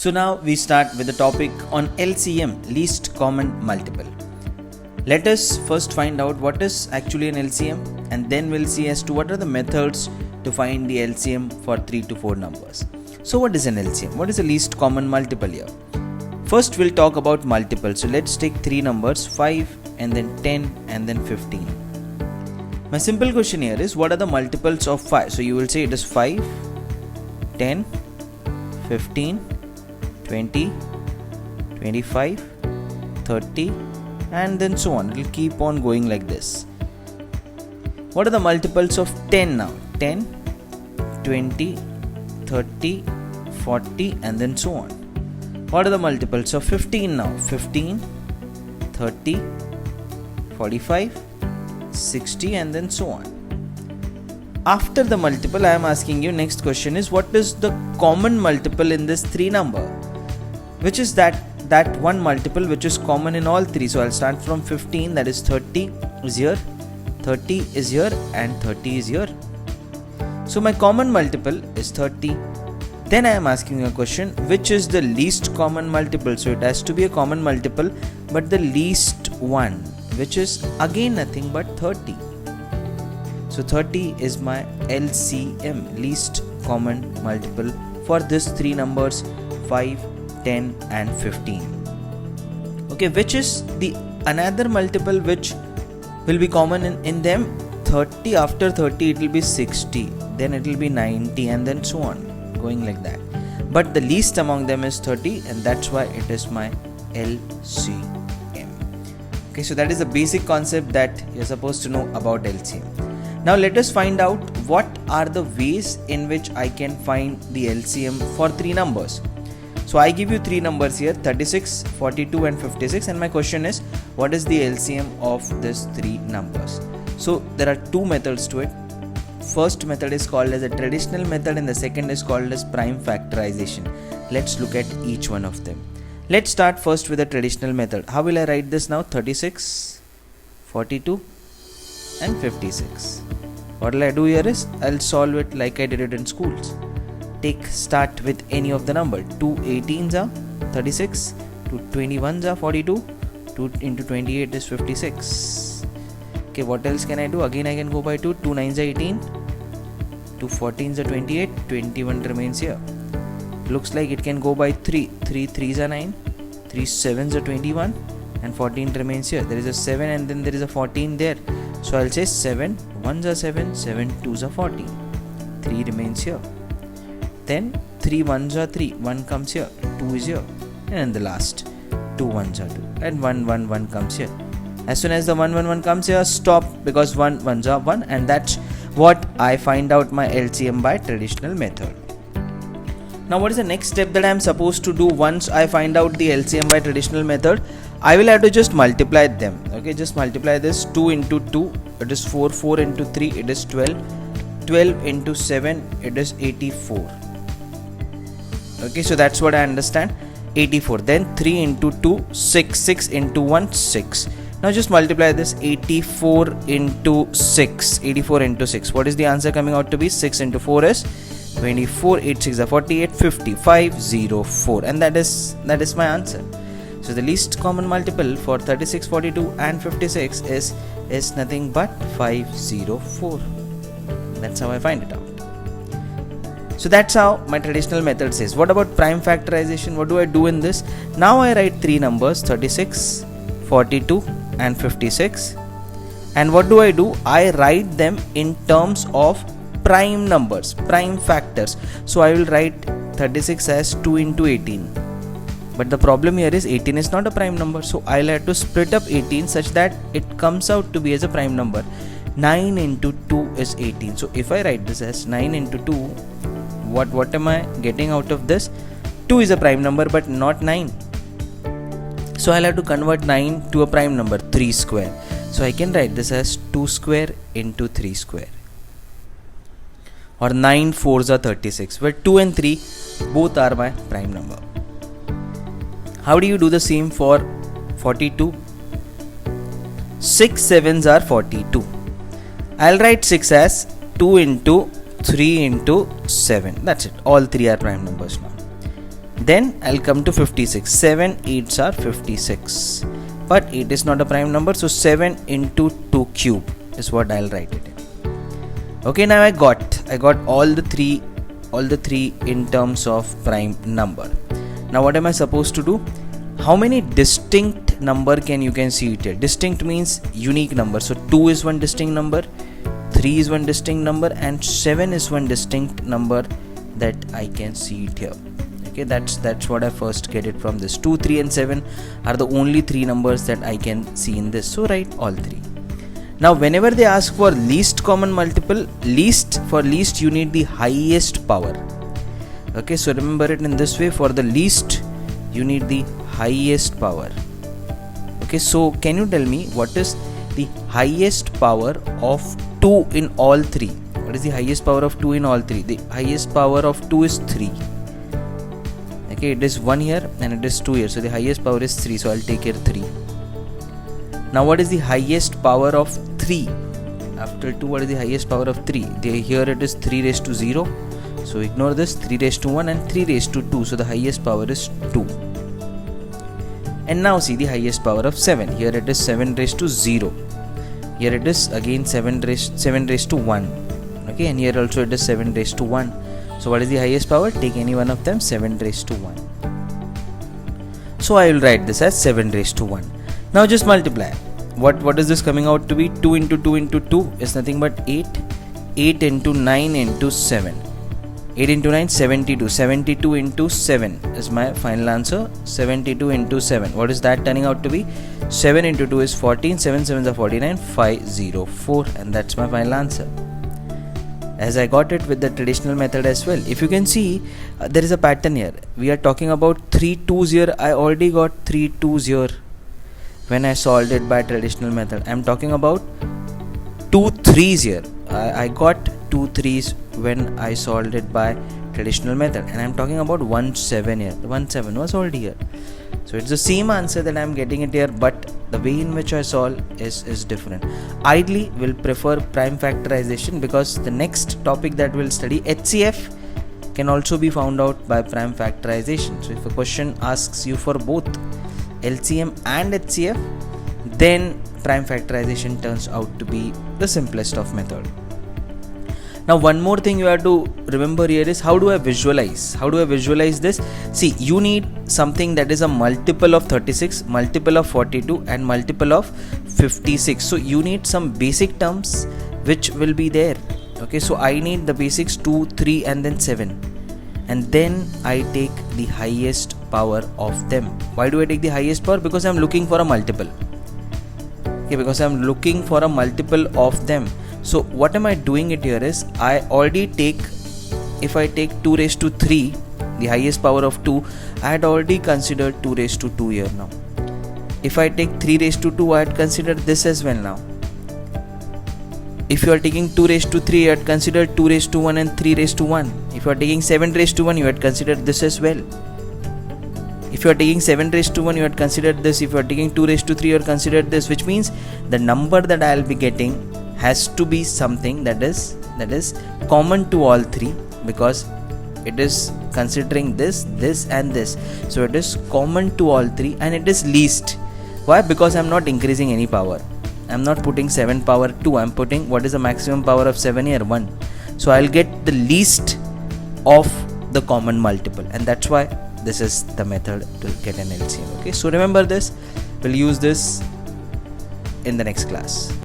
So now we start with the topic on LCM, least common multiple. Let us first find out what is actually an LCM, and then we'll see as to what are the methods to find the LCM for 3 to 4 numbers. So what is an LCM? What is the least common multiple here? First we'll talk about multiples. So let's take 3 numbers, 5 and then 10 and then 15. My simple question here is, what are the multiples of 5? So you will say it is 5, 10, 15, 20, 25, 30 and then so on. It will keep on going like this. What are the multiples of 10 now? 10, 20, 30, 40 and then so on. What are the multiples of 15 now? 15, 30, 45, 60 and then so on. After the multiple, I am asking you, next question is, what is the common multiple in this 3 number? Which is that one multiple which is common in all 3. So I'll start from 15, that is 30 is here, 30 is here and 30 is here. So my common multiple is 30. Then I am asking you a question, which is the least common multiple? So it has to be a common multiple, but the least one, which is again nothing but 30. So 30 is my LCM, least common multiple for these 3 numbers, 5, 10 and 15. Okay, which is the another multiple which will be common in them? 30, after 30 it will be 60, then it will be 90 and then so on, going like that. But the least among them is 30 and that's why it is my LCM. Okay, so that is the basic concept that you're supposed to know about LCM. Now let us find out what are the ways in which I can find the LCM for 3 numbers. So I give you 3 numbers here, 36, 42 and 56, and my question is, what is the LCM of these 3 numbers? So there are 2 methods to it. First method is called as a traditional method and the second is called as prime factorization. Let's look at each one of them. Let's start first with the traditional method. How will I write this now? 36, 42 and 56. What will I do here is, I'll solve it like I did it in schools. Start with any of the number. 2 18s are 36, 2 21s are 42, 2 into 28 is 56. Okay, what else can I do? Again I can go by 2, 2 9s are 18, 2 14s are 28, 21 remains here. Looks like it can go by 3, 3 3s are 9, 3 7s are 21 and 14 remains here. There is a 7 and then there is a 14 there. So I'll say 7 1s are 7, 7 2s are 40, 3 remains here. Then 3 1s are 3, 1 comes here, 2 is here, and in the last 2 1s are 2 and 1 1 1 comes here. As soon as the 1 1 1 comes here, stop, because 1 1s are 1, and that's what I find out my LCM by traditional method. Now what is the next step that I am supposed to do once I find out the LCM by traditional method? I will have to just multiply them. Okay, just multiply this. 2 into 2 it is 4, 4 into 3 it is 12, 12 into 7 it is 84. Okay, so that's what I understand, 84. Then 3 into 2 6, 6 into 1 6. Now just multiply this, 84 into 6, 84 into 6. What is the answer coming out to be? 6 into 4 is 24, 8 6 are 48, 50, 504, and that is my answer. So the least common multiple for 36, 42 and 56 is nothing but 504. That's how I find it out. So that's how my traditional method says. What about prime factorization? What do I do in this? Now I write 3 numbers, 36, 42 and 56. And what do? I write them in terms of prime numbers, prime factors. So I will write 36 as 2 into 18. But the problem here is 18 is not a prime number. So I'll have to split up 18 such that it comes out to be as a prime number. 9 into 2 is 18. So if I write this as 9 into 2, what am I getting out of this? 2 is a prime number but not 9. So I'll have to convert 9 to a prime number, 3 square. So I can write this as 2 square into 3 square. Or 9 4s are 36, where 2 and 3 both are my prime number. How do you do the same for 42? 6 7s are 42. I'll write 6 as 2 into 3 into 7. That's it. All 3 are prime numbers now. Then I'll come to 56. 7 8s are 56. But 8 is not a prime number, so 7 into 2 cube is what I'll write it in. Okay, now I got all the three in terms of prime number. Now what am I supposed to do? How many distinct number can you see it here? Distinct means unique number. So 2 is one distinct number, 3 is one distinct number, and 7 is one distinct number that I can see it here. Okay, that's what I first get it from this. 2, 3 and 7 are the only three numbers that I can see in this. So write all three. Now whenever they ask for least common multiple, for least you need the highest power. Okay, so remember it in this way. For the least you need the highest power. Okay, so can you tell me what is the highest power of 2 in all three? What is the highest power of 2 in all three? The highest power of 2 is 3. Okay, it is 1 here and it is 2 here, so the highest power is 3, so I'll take here 3. Now what is the highest power of 3? After 2, what is the highest power of 3? Here it is 3 raised to 0, so ignore this. 3 raised to 1 and 3 raised to 2, so the highest power is 2. And now see the highest power of 7. Here it is 7 raised to 0. Here it is again 7 raised to 1. Okay, and here also it is 7 raised to 1. So what is the highest power? Take any one of them, 7 raised to 1. So I will write this as 7 raised to 1. Now just multiply. What is this coming out to be? 2 into 2 into 2 is nothing but 8. 8 into 9 into 7. 8 into 9, 72. 72 into 7 is my final answer. 72 into 7. What is that turning out to be? 7 into 2 is 14. 7 7s are 49. 504. And that's my final answer. As I got it with the traditional method as well. If you can see, there is a pattern here. We are talking about 3 2s here. I already got 3 2s here when I solved it by traditional method. I am talking about 2 3s here. I got 2 3s when I solved it by traditional method, and I am talking about 1 7 here. 1 7 was already here. So it's the same answer that I am getting it here, but the way in which I solve is different. Ideally, we'll prefer prime factorization because the next topic that we'll study, HCF, can also be found out by prime factorization. So if a question asks you for both LCM and HCF, then prime factorization turns out to be the simplest of method. Now one more thing you have to remember here is, how do I visualize? How do I visualize this? See, you need something that is a multiple of 36, multiple of 42 and multiple of 56. So you need some basic terms which will be there. Okay, so I need the basics 2, 3 and then 7. And then I take the highest power of them. Why do I take the highest power? Because I am looking for a multiple. Okay, because I am looking for a multiple of them. So what am I doing it here is, I already take, if I take 2 raised to 3, the highest power of 2, I had already considered 2 raised to 2 here now. If I take 3 raised to 2, I had considered this as well now. If you are taking 2 raised to 3, you had considered 2 raised to 1 and 3 raised to 1. If you are taking 7 raised to 1, you had considered this as well. If you are taking 7 raised to 1, you had considered this. If you are taking 2 raised to 3, you had considered this, which means the number that I will be getting has to be something that is common to all three, because it is considering this, this and this. So it is common to all three and it is least. Why? Because I am not increasing any power. I am not putting 7 power 2. I am putting, what is the maximum power of 7 here? 1. So I will get the least of the common multiple, and that's why this is the method to get an LCM. Okay, so remember this. We'll use this in the next class.